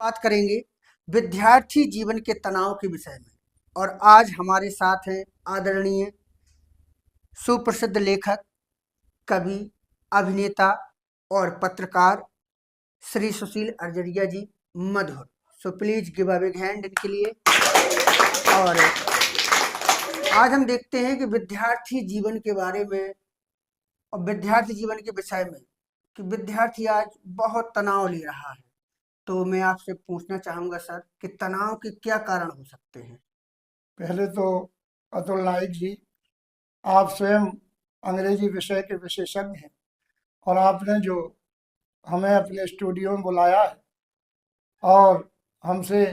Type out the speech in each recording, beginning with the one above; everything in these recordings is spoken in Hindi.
बात करेंगे विद्यार्थी जीवन के तनाव के विषय में। और आज हमारे साथ हैं आदरणीय सुप्रसिद्ध लेखक, कवि, अभिनेता और पत्रकार श्री सुशील अर्जरिया जी, मधुर। So please give a big hand इनके लिए। और आज हम देखते हैं कि विद्यार्थी जीवन के बारे में और विद्यार्थी जीवन के विषय में कि विद्यार्थी आज बहुत तनाव ले रहा है। तो मैं आपसे पूछना चाहूंगा सर कि तनाव के क्या कारण हो सकते हैं। पहले तो अतुल नाइक जी, आप स्वयं अंग्रेजी विषय के विशेषज्ञ हैं और आपने जो हमें अपने स्टूडियो में बुलाया है और हमसे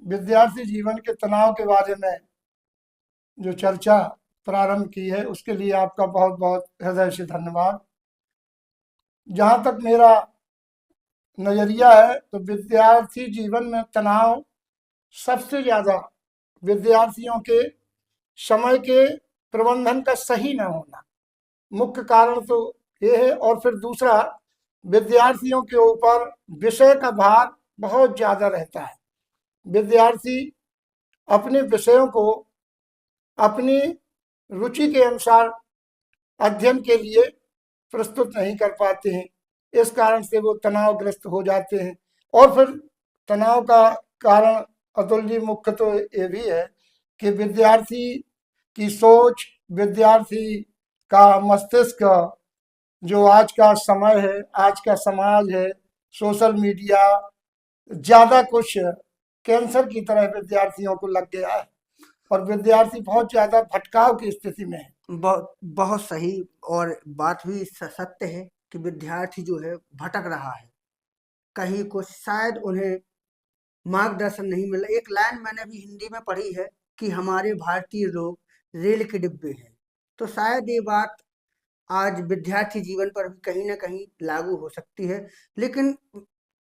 विद्यार्थी जीवन के तनाव के बारे में जो चर्चा प्रारंभ की है, उसके लिए आपका बहुत बहुत हृदय से धन्यवाद। जहाँ तक मेरा नज़रिया है तो विद्यार्थी जीवन में तनाव सबसे ज़्यादा विद्यार्थियों के समय के प्रबंधन का सही न होना मुख्य कारण तो ये है। और फिर दूसरा, विद्यार्थियों के ऊपर विषय का भार बहुत ज़्यादा रहता है। विद्यार्थी अपने विषयों को अपनी रुचि के अनुसार अध्ययन के लिए प्रस्तुत नहीं कर पाते हैं। इस कारण से वो तनावग्रस्त हो जाते हैं। और फिर तनाव का कारण अतुल जी मुख्य तो ये भी है कि विद्यार्थी की सोच, विद्यार्थी का मस्तिष्क, जो आज का समय है, आज का समाज है, सोशल मीडिया ज़्यादा कुछ कैंसर की तरह विद्यार्थियों को लग गया है और विद्यार्थी बहुत ज़्यादा भटकाव की स्थिति में है। बहुत बहुत सही। और बात भी सत्य है कि विद्यार्थी जो है भटक रहा है, कहीं कुछ शायद उन्हें मार्गदर्शन नहीं मिला। एक लाइन मैंने भी हिंदी में पढ़ी है कि हमारे भारतीय लोग रेल के डिब्बे हैं। तो शायद ये बात आज विद्यार्थी जीवन पर भी कहीं ना कहीं लागू हो सकती है। लेकिन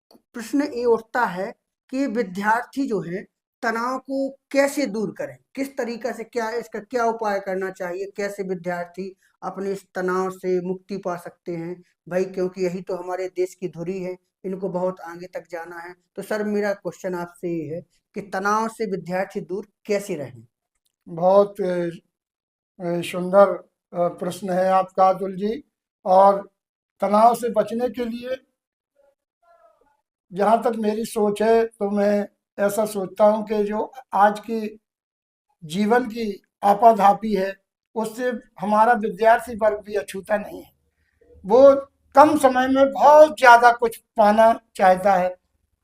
प्रश्न ये उठता है कि विद्यार्थी जो है तनाव को कैसे दूर करें, किस तरीका से, क्या इसका क्या उपाय करना चाहिए, कैसे विद्यार्थी अपने इस तनाव से मुक्ति पा सकते हैं भाई, क्योंकि यही तो हमारे देश की धुरी है, इनको बहुत आगे तक जाना है। तो सर मेरा क्वेश्चन आपसे ये है कि तनाव से विद्यार्थी दूर कैसे रहें। बहुत सुंदर प्रश्न है आपका अतुल जी। और तनाव से बचने के लिए जहाँ तक मेरी सोच है तो मैं ऐसा सोचता हूँ कि जो आज की जीवन की आपाधापी है, उससे हमारा विद्यार्थी वर्ग भी अछूता नहीं है। वो कम समय में बहुत ज़्यादा कुछ पाना चाहता है,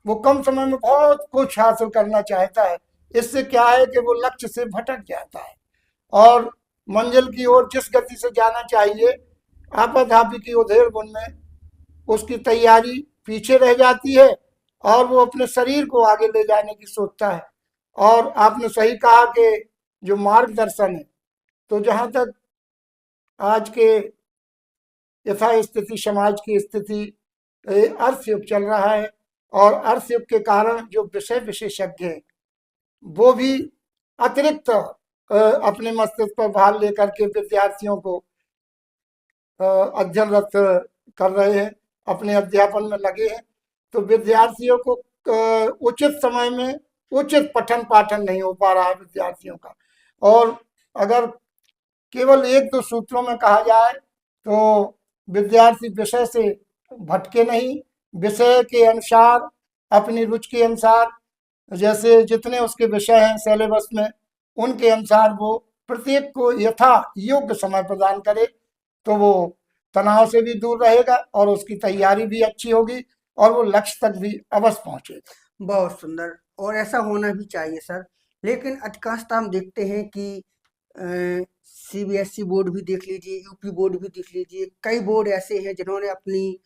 वो कम समय में बहुत कुछ हासिल करना चाहता है। इससे क्या है कि वो लक्ष्य से भटक जाता है और मंजिल की ओर जिस गति से जाना चाहिए, आपाधापी की उधेड़ बुन में उसकी तैयारी पीछे रह जाती है और वो अपने शरीर को आगे ले जाने की सोचता है। और आपने सही कहा कि जो मार्गदर्शन है, तो जहाँ तक आज के यथास्थिति समाज की स्थिति, अर्थ युग चल रहा है और अर्थ युग के कारण जो विषय विशेषज्ञ हैं वो भी अतिरिक्त अपने मस्तिष्क पर भार लेकर के विद्यार्थियों को अध्ययनरत कर रहे हैं, अपने अध्यापन में लगे हैं। तो विद्यार्थियों को उचित समय में उचित पठन पाठन नहीं हो पा रहा है विद्यार्थियों का। और अगर केवल एक दो सूत्रों में कहा जाए तो विद्यार्थी विषय से भटके नहीं, विषय के अनुसार, अपनी रुचि के अनुसार, जैसे जितने उसके विषय हैं सिलेबस में, उनके अनुसार वो प्रत्येक को यथा योग्य समय प्रदान करे तो वो तनाव से भी दूर रहेगा और उसकी तैयारी भी अच्छी होगी और वो लक्ष्य तक भी अवश्य पहुंचेगा। बहुत सुंदर, और ऐसा होना भी चाहिए सर। लेकिन अधिकांशतः हम देखते हैं कि सीबीएसई बोर्ड भी देख लीजिए, यूपी बोर्ड भी देख लीजिए, कई बोर्ड ऐसे हैं जिन्होंने अपनी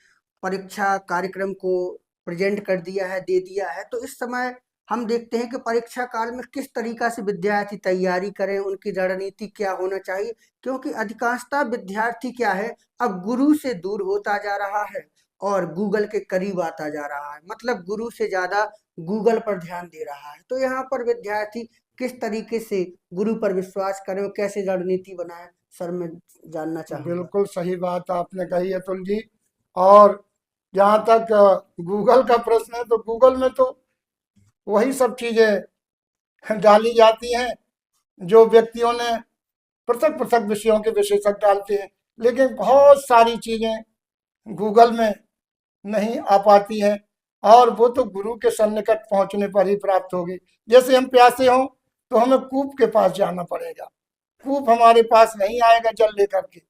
परीक्षा कार्यक्रम को प्रेजेंट कर दिया है, दे दिया है। तो इस समय हम देखते हैं कि परीक्षा काल में किस तरीका से विद्यार्थी तैयारी करें, उनकी रणनीति क्या होना चाहिए, क्योंकि अधिकांशतः विद्यार्थी क्या है, अब गुरु से दूर होता जा रहा है और गूगल के करीब आता जा रहा है। मतलब गुरु से ज्यादा गूगल पर ध्यान दे रहा है। तो यहाँ पर विद्यार्थी किस तरीके से गुरु पर विश्वास करें और कैसे रणनीति बनाए, सर मैं जानना चाहूंगा। बिल्कुल सही बात आपने कही अतुल जी। और जहाँ तक गूगल का प्रश्न है, तो गूगल में तो वही सब चीजें डाली जाती हैं जो व्यक्तियों ने पृथक पृथक विषयों के विशेषज्ञ डालते हैं, लेकिन बहुत सारी चीजें गूगल में नहीं आ पाती हैं, और वो तो गुरु के सन्निकट पहुंचने पर ही प्राप्त होगी। जैसे हम प्यासे हों तो हमें कूप के पास जाना पड़ेगा, कूप हमारे पास नहीं आएगा जल लेकर के।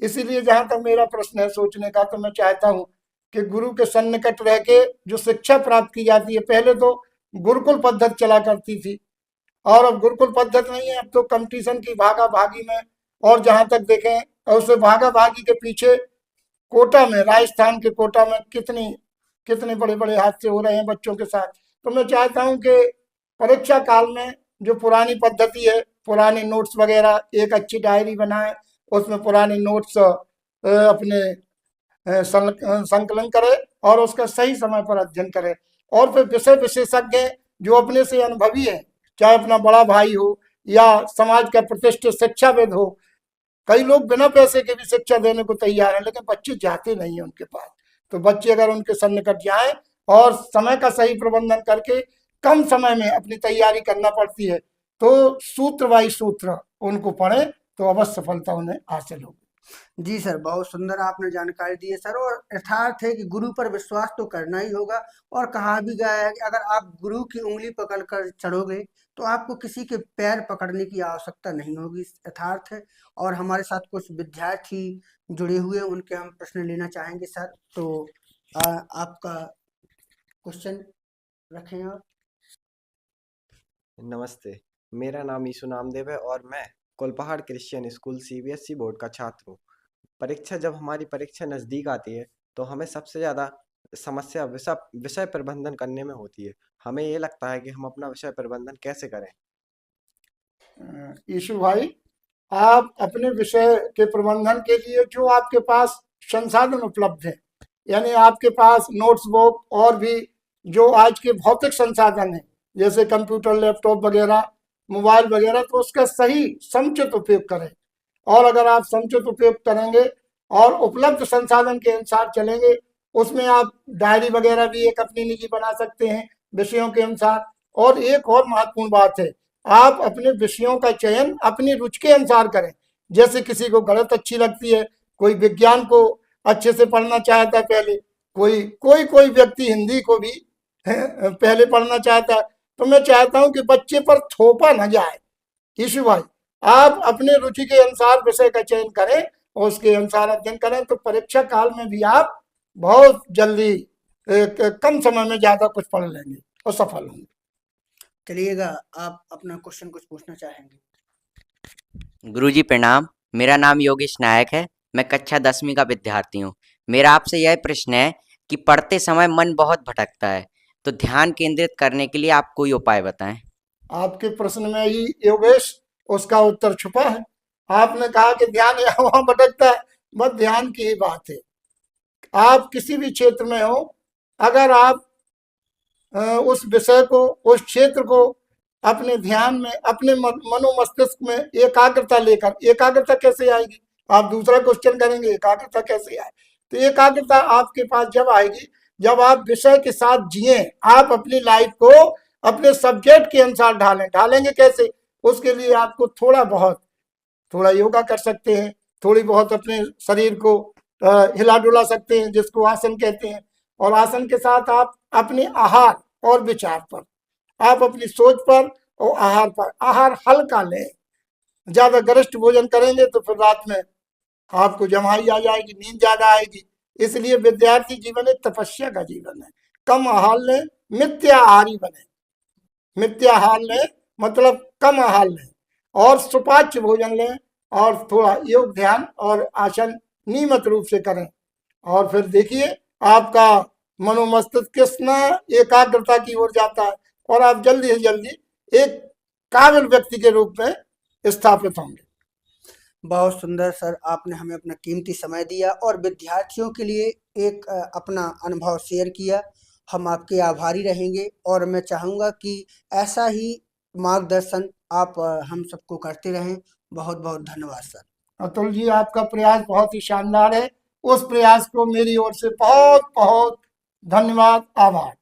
इसीलिए जहां तक मेरा प्रश्न है सोचने का, तो मैं चाहता हूं कि गुरु के सन्निकट रह के जो शिक्षा प्राप्त की जाती है, पहले तो गुरुकुल पद्धति चला करती थी, और अब गुरुकुल पद्धति नहीं है, अब तो कंपटीशन की भागा भागी में, और जहां तक देखें, और उसे भागा भागी के पीछे कोटा में, राजस्थान के कोटा में कितनी कितने बड़े बड़े हादसे हो रहे हैं बच्चों के साथ। तो मैं चाहता हूं कि परीक्षा काल में जो पुरानी पद्धति है, पुराने नोट्स वगैरह, एक अच्छी डायरी बनाए, उसमें पुराने नोट्स अपने संकलन करे और उसका सही समय पर अध्ययन करे, और फिर विषय विशेषज्ञ जो अपने से अनुभवी है, चाहे अपना बड़ा भाई हो या समाज का प्रतिष्ठित शिक्षाविद हो। कई लोग बिना पैसे के भी शिक्षा देने को तैयार हैं, लेकिन बच्चे जाते नहीं है उनके पास। तो बच्चे अगर उनके सन्निकट जाए और समय का सही प्रबंधन करके कम समय में अपनी तैयारी करना पड़ती है, तो सूत्र बाई सूत्र उनको पढ़े तो अवश्य सफलता उन्हें हासिल होगी। जी सर, बहुत सुंदर आपने जानकारी दी है सर। और यथार्थ है कि गुरु पर विश्वास तो करना ही होगा, और कहा भी गया है कि अगर आप गुरु की उंगली पकड़कर चढ़ोगे तो आपको किसी के पैर पकड़ने की आवश्यकता नहीं होगी, यथार्थ है। और हमारे साथ कुछ विद्यार्थी जुड़े हुए हैं, उनके हम प्रश्न लेना चाहेंगे सर। तो आपका क्वेश्चन रखें आप। नमस्ते, मेरा नाम ईशु नामदेव है और मैं कोलपहाड़ क्रिश्चियन स्कूल सीबीएसई बोर्ड का छात्र हूँ। जब हमारी परीक्षा नज़दीक आती है तो हमें सबसे ज़्यादा समस्या विषय प्रबंधन करने में होती है। हमें ये लगता है कि हम अपना विषय प्रबंधन कैसे करें। ईशु भाई, आप अपने विषय के प्रबंधन के लिए जो आपके पास संसाधन उपलब्ध है, यानी आपके पास नोट्स बुक और भी जो आज के भौतिक संसाधन है, जैसे कंप्यूटर, लैपटॉप वगैरह, मोबाइल वगैरह, तो उसका सही समुचित उपयोग करें। और अगर आप समुचित उपयोग करेंगे और उपलब्ध संसाधन के अनुसार चलेंगे, उसमें आप डायरी वगैरह भी एक अपनी निजी बना सकते हैं विषयों के अनुसार। और एक और महत्वपूर्ण बात है, आप अपने विषयों का चयन अपनी रुचि के अनुसार करें। जैसे किसी को गणित अच्छी लगती है, कोई विज्ञान को अच्छे से पढ़ना चाहता है पहले, कोई कोई कोई व्यक्ति हिंदी को भी पहले पढ़ना चाहता है। तो मैं चाहता हूं कि बच्चे पर थोपा न जाए। ईशु भाई, आप अपने रुचि के अनुसार विषय का चयन करें और उसके अनुसार अध्ययन करें, तो परीक्षा काल में भी आप बहुत जल्दी कम समय में ज्यादा कुछ पढ़ लेंगे और सफल होंगे। चलिएगा, आप अपना क्वेश्चन कुछ पूछना चाहेंगे। गुरुजी प्रणाम, मेरा नाम योगेश नायक है। मैं कक्षा 10वीं का विद्यार्थी हूँ। मेरा आपसे यह प्रश्न है कि पढ़ते समय मन बहुत भटकता है, तो ध्यान केंद्रित करने के लिए आप कोई उपाय बताएं। आपके प्रश्न में ही योगेश उसका उत्तर छुपा है। आपने कहा कि ध्यान यहाँ वहां भटकता है, बस ध्यान की ही बात है। आप किसी भी क्षेत्र में हो, अगर आप उस विषय को, उस क्षेत्र को अपने ध्यान में, अपने मनो मस्तिष्क में एकाग्रता लेकर, एकाग्रता कैसे आएगी? आप दूसरा क्वेश्चन करेंगे एकाग्रता कैसे आए, तो एकाग्रता आपके पास जब आएगी जब आप विषय के साथ जिए, आप अपनी लाइफ को अपने सब्जेक्ट के अनुसार ढालें। ढालेंगे कैसे? उसके लिए आपको थोड़ा योगा कर सकते हैं, थोड़ी बहुत अपने शरीर को हिला डुला सकते हैं, जिसको आसन कहते हैं। और आसन के साथ आप अपने आहार और विचार पर, आप अपनी सोच पर और आहार पर, आहार हल्का लें। ज्यादा गरिष्ठ भोजन करेंगे तो फिर रात में आपको जमाई आ जाएगी, नींद ज्यादा आएगी। इसलिए विद्यार्थी जीवन एक तपस्या का जीवन है। कम आहार लें, मिथ्याहारी बने। मिथ्याहार लें मतलब कम आहार लें, और सुपाच्य भोजन लें, और थोड़ा योग ध्यान और आसन नियमित रूप से करें। और फिर देखिए आपका मनोमस्तिष्क कितना एकाग्रता की ओर जाता है, और आप जल्दी से जल्दी एक काबिल व्यक्ति के रूप में स्थापित होंगे। बहुत सुंदर सर, आपने हमें अपना कीमती समय दिया और विद्यार्थियों के लिए एक अपना अनुभव शेयर किया। हम आपके आभारी रहेंगे, और मैं चाहूँगा कि ऐसा ही मार्गदर्शन आप हम सबको करते रहें। बहुत बहुत धन्यवाद सर। अतुल जी, आपका प्रयास बहुत ही शानदार है। उस प्रयास को मेरी ओर से बहुत बहुत धन्यवाद, आभार।